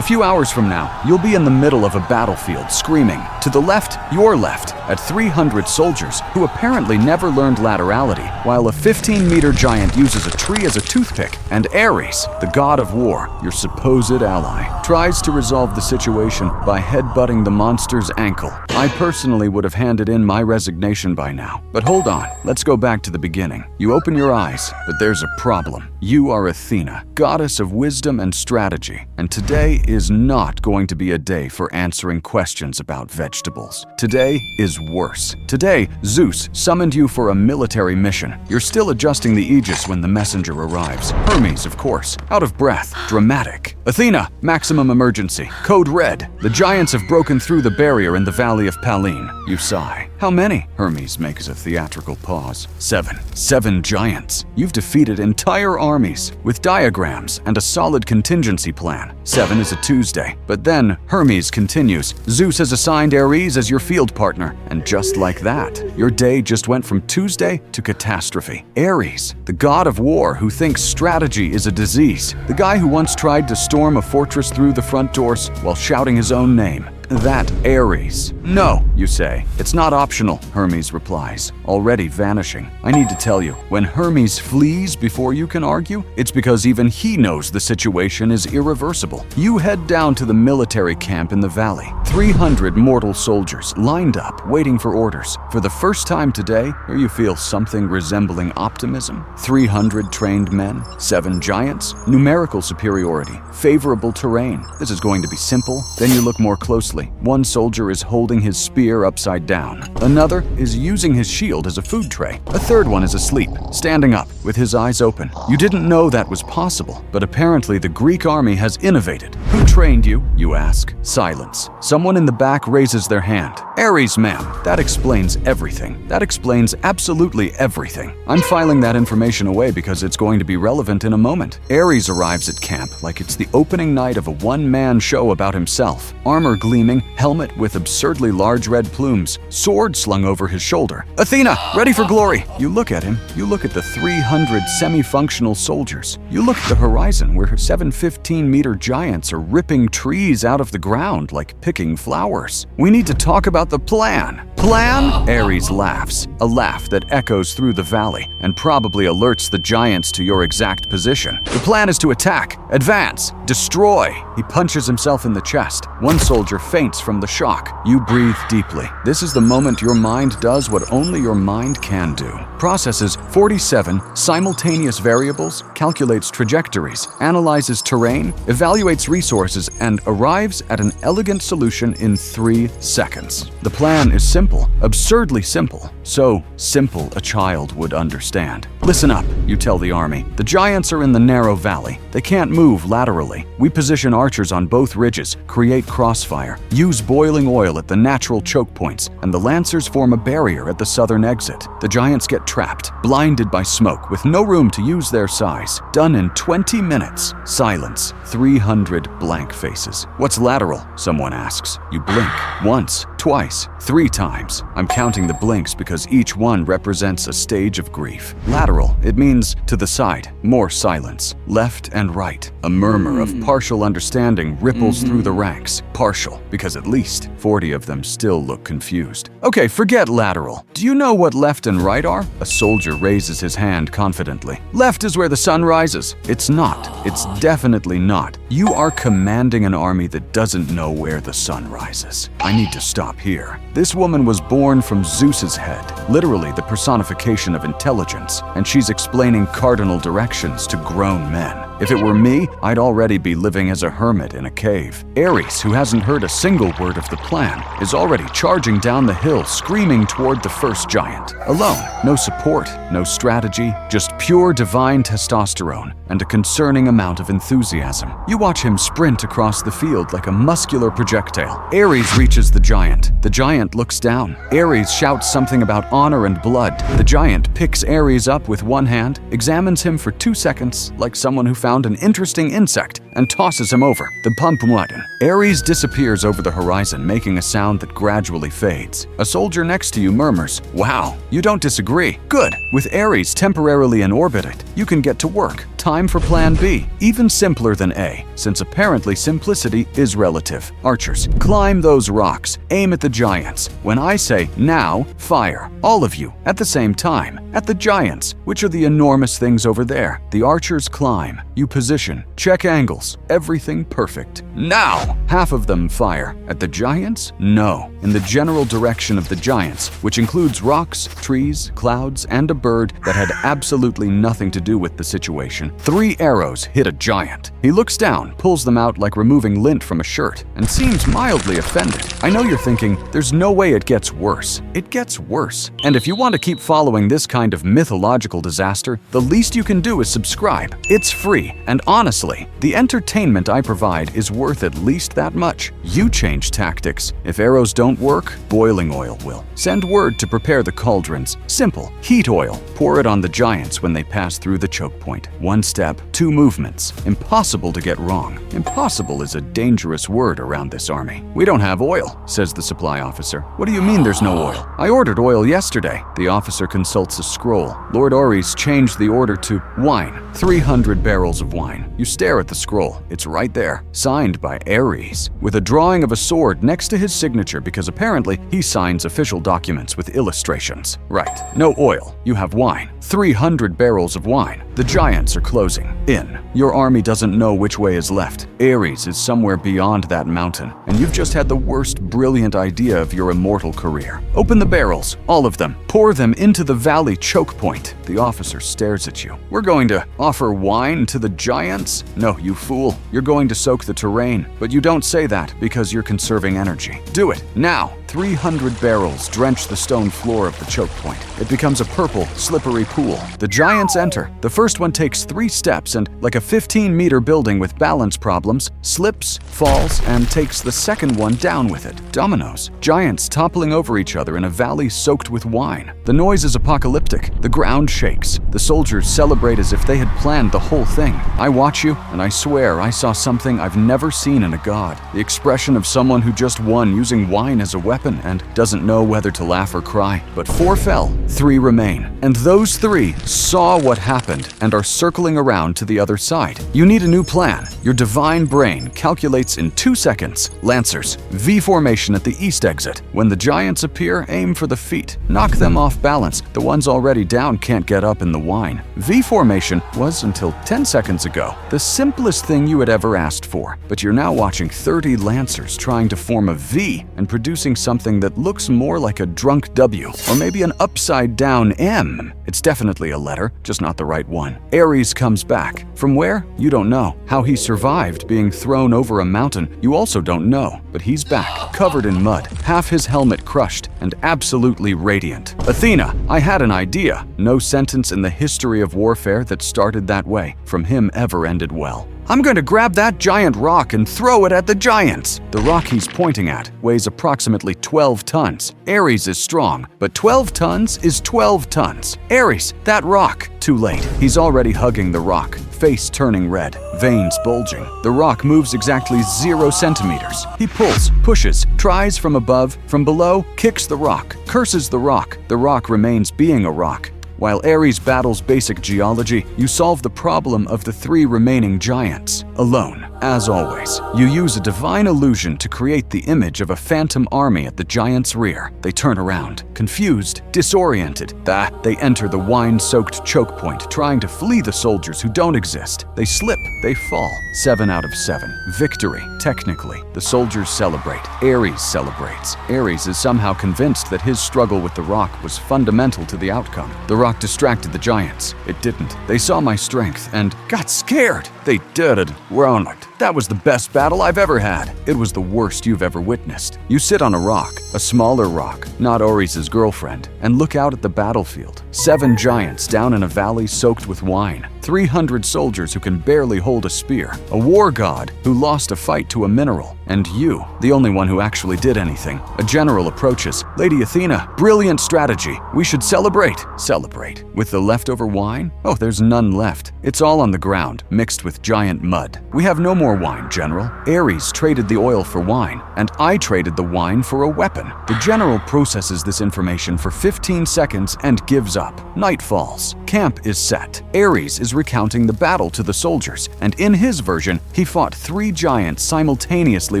A few hours from now, you'll be in the middle of a battlefield screaming, to the left, your left, at 300 soldiers who apparently never learned laterality, while a 15-meter giant uses a tree as a toothpick, and Ares, the god of war, your supposed ally, tries to resolve the situation by headbutting the monster's ankle. I personally would have handed in my resignation by now. But hold on, let's go back to the beginning. You open your eyes, but there's a problem. You are Athena, goddess of wisdom and strategy, and today is not going to be a day for answering questions about vegetables. Today is worse. Today, Zeus summoned you for a military mission. You're still adjusting the aegis when the messenger arrives. Hermes, of course, out of breath, dramatic. Athena, maximum emergency, code red. The giants have broken through the barrier in the valley of Pallene. You sigh. How many? Hermes makes a theatrical pause. 7. 7 giants. You've defeated entire armies with diagrams and a solid contingency plan. 7 is a Tuesday. But then Hermes continues. Zeus has assigned Ares as your field partner. And just like that, your day just went from Tuesday to catastrophe. Ares, the god of war who thinks strategy is a disease. The guy who once tried to storm a fortress through the front doors while shouting his own name. That Ares. No, you say. It's not optional, Hermes replies, already vanishing. I need to tell you, when Hermes flees before you can argue, it's because even he knows the situation is irreversible. You head down to the military camp in the valley. 300 mortal soldiers lined up, waiting for orders. For the first time today, here you feel something resembling optimism. 300 trained men, 7 giants, numerical superiority, favorable terrain. This is going to be simple. Then you look more closely. One soldier is holding his spear upside down. Another is using his shield as a food tray. A third one is asleep, standing up, with his eyes open. You didn't know that was possible, but apparently the Greek army has innovated. Who trained you, you ask? Silence. Someone in the back raises their hand. Ares, ma'am. That explains everything. That explains absolutely everything. I'm filing that information away because it's going to be relevant in a moment. Ares arrives at camp like it's the opening night of a one-man show about himself. Armor gleaming, helmet with absurdly large red plumes, sword slung over his shoulder. Athena, ready for glory! You look at him. You look at the 300 semi-functional soldiers. You look at the horizon where 7 15-meter giants are ripping trees out of the ground like picking flowers. We need to talk about the plan. Plan? Ares laughs, a laugh that echoes through the valley and probably alerts the giants to your exact position. The plan is to attack, advance, destroy. He punches himself in the chest. One soldier faints from the shock. You breathe deeply. This is the moment your mind does what only your mind can do. Processes 47 simultaneous variables, calculates trajectories, analyzes terrain, evaluates resources, and arrives at an elegant solution in 3 seconds. The plan is simple, absurdly simple. So simple a child would understand. Listen up, you tell the army. The giants are in the narrow valley. They can't move laterally. We position archers on both ridges, create crossfire, use boiling oil at the natural choke points, and the lancers form a barrier at the southern exit. The giants get trapped, blinded by smoke, with no room to use their size. Done in 20 minutes. Silence. 300 blank faces. What's lateral? Someone asks. You blink. Once, twice, 3 times. I'm counting the blinks because each one represents a stage of grief. Lateral, it means to the side, more silence. Left and right. A murmur of partial understanding ripples through the ranks. Partial, because at least 40 of them still look confused. Okay, forget lateral. Do you know what left and right are? A soldier raises his hand confidently. Left is where the sun rises. It's not. It's definitely not. You are commanding an army that doesn't know where the sun rises. I need to stop here. This woman was born from Zeus's head, literally the personification of intelligence, and she's explaining cardinal directions to grown men. If it were me, I'd already be living as a hermit in a cave. Ares, who hasn't heard a single word of the plan, is already charging down the hill, screaming toward the first giant. Alone, no support, no strategy, just pure divine testosterone and a concerning amount of enthusiasm. You watch him sprint across the field like a muscular projectile. Ares reaches the giant. The giant looks down. Ares shouts something about honor and blood. The giant picks Ares up with one hand, examines him for 2 seconds like someone who found an interesting insect, and tosses him over. The pumpmudden. Ares disappears over the horizon, making a sound that gradually fades. A soldier next to you murmurs, "Wow, you don't disagree. Good. With Ares temporarily in orbit, you can get to work. time for plan B, even simpler than A, since apparently simplicity is relative. Archers, climb those rocks, aim at the giants. When I say now, fire. All of you, at the same time, at the giants, which are the enormous things over there. The archers climb, you position, check angles, everything perfect. Now! Half of them fire. At the giants? No. In the general direction of the giants, which includes rocks, trees, clouds, and a bird that had absolutely nothing to do with the situation, 3 arrows hit a giant. He looks down, pulls them out like removing lint from a shirt, and seems mildly offended. I know you're thinking, there's no way it gets worse. It gets worse. And if you want to keep following this kind of mythological disaster, the least you can do is subscribe. It's free, and honestly, the entertainment I provide is worth at least that much. You change tactics. If arrows don't work, boiling oil will. Send word to prepare the cauldrons. Simple. Heat oil. Pour it on the giants when they pass through the choke point. 1 step, 2 movements. Impossible to get wrong. Impossible is a dangerous word around this army. We don't have oil, says the supply officer. What do you mean there's no oil? I ordered oil yesterday. The officer consults a scroll. Lord Ares changed the order to wine. 300 barrels of wine. You stare at the scroll. It's right there. Signed by Ares, with a drawing of a sword next to his signature because apparently he signs official documents with illustrations. Right. No oil. You have wine. 300 barrels of wine. The giants are closing in. Your army doesn't know which way is left. Ares is somewhere beyond that mountain, and you've just had the worst brilliant idea of your immortal career. Open the barrels, all of them. Pour them into the valley choke point. The officer stares at you. We're going to offer wine to the giants? No, you fool. You're going to soak the terrain, but you don't say that because you're conserving energy. Do it, now. 300 barrels drench the stone floor of the choke point. It becomes a purple, slippery pool. The giants enter. The first one takes 3 steps and, like a 15-meter building with balance problems, slips, falls, and takes the second one down with it. Dominoes. Giants toppling over each other in a valley soaked with wine. The noise is apocalyptic. The ground shakes. The soldiers celebrate as if they had planned the whole thing. I watch you, and I swear I saw something I've never seen in a god. The expression of someone who just won using wine as a weapon and doesn't know whether to laugh or cry. But 4 fell, 3 remain. And those 3 saw what happened and are circling around to the other side. You need a new plan. Your divine brain calculates in 2 seconds. Lancers, V formation at the east exit. When the giants appear, aim for the feet. Knock them off balance. The ones already down can't get up in the wine. V formation was, until 10 seconds ago, the simplest thing you had ever asked for. But you're now watching 30 lancers trying to form a V and producing something that looks more like a drunk W, or maybe an upside-down M. It's definitely a letter, just not the right one. Ares comes back. From where? You don't know. How he survived being thrown over a mountain, you also don't know. But he's back, covered in mud, half his helmet crushed, and absolutely radiant. Athena, I had an idea. No sentence in the history of warfare that started that way from him ever ended well. I'm going to grab that giant rock and throw it at the giants. The rock he's pointing at weighs approximately 12 tons. Ares is strong, but 12 tons is 12 tons. Ares, that rock. Too late. He's already hugging the rock, face turning red, veins bulging. The rock moves exactly 0 centimeters. He pulls, pushes, tries from above, from below, kicks the rock, curses the rock. The rock remains being a rock. While Ares battles basic geology, you solve the problem of the 3 remaining giants, alone. As always, you use a divine illusion to create the image of a phantom army at the giant's rear. They turn around, confused, disoriented. They enter the wine-soaked choke point, trying to flee the soldiers who don't exist. They slip, they fall. 7 out of 7. Victory, technically. The soldiers celebrate. Ares celebrates. Ares is somehow convinced that his struggle with the rock was fundamental to the outcome. The rock distracted the giants. It didn't. They saw my strength and got scared. They did run it. That was the best battle I've ever had. It was the worst you've ever witnessed. You sit on a rock, a smaller rock, not Ares' girlfriend, and look out at the battlefield. 7 giants down in a valley soaked with wine. 300 soldiers who can barely hold a spear. A war god who lost a fight to a mineral. And you, the only one who actually did anything. A general approaches. Lady Athena, brilliant strategy. We should celebrate. Celebrate. With the leftover wine? Oh, there's none left. It's all on the ground, mixed with giant mud. We have no more wine, General. Ares traded the oil for wine, and I traded the wine for a weapon. happen. The general processes this information for 15 seconds and gives up. Night falls. Camp is set. Ares is recounting the battle to the soldiers, and in his version, he fought 3 giants simultaneously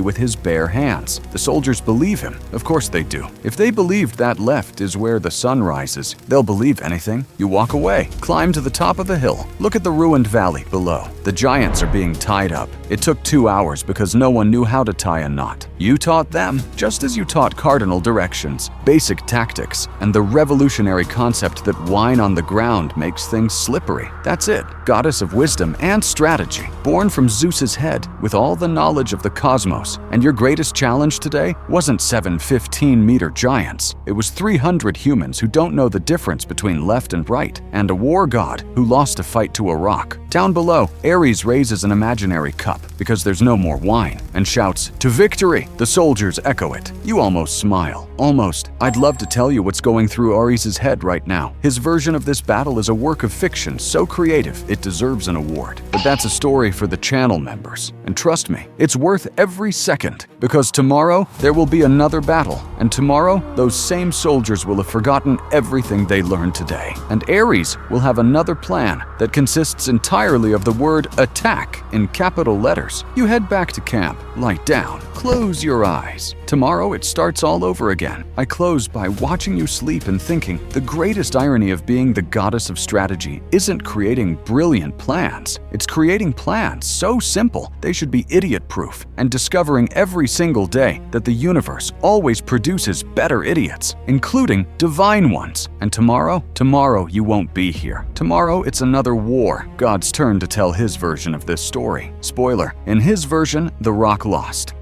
with his bare hands. The soldiers believe him. Of course they do. If they believed that left is where the sun rises, they'll believe anything. You walk away, climb to the top of the hill, look at the ruined valley below. The giants are being tied up. It took 2 hours because no one knew how to tie a knot. You taught them, just as you taught cardinal directions, basic tactics, and the revolutionary concept that wine on the ground makes things slippery. That's it. Goddess of wisdom and strategy, born from Zeus's head with all the knowledge of the cosmos. And your greatest challenge today wasn't 7 15-meter giants. It was 300 humans who don't know the difference between left and right, and a war god who lost a fight to a rock. Down below, Ares raises an imaginary cup because there's no more wine and shouts, "To victory!" The soldiers echo it. You almost smile. Almost. I'd love to tell you what's going through Ares' head right now. His version of this battle is a work of fiction so creative it deserves an award. But that's a story for the channel members. And trust me, it's worth every second, because tomorrow there will be another battle, and tomorrow those same soldiers will have forgotten everything they learned today. And Ares will have another plan that consists entirely of the word attack in capital letters. You head back to camp, lie down, close your eyes. Tomorrow it starts all over again. I close by watching you sleep and thinking the greatest irony of being the goddess of strategy isn't creating brilliant plans. It's creating plans so simple they should be idiot-proof, and discovering every single day that the universe always produces better idiots, including divine ones. And tomorrow you won't be here. Tomorrow it's another war. God's turn to tell his version of this story. Spoiler, in his version, the rock lost.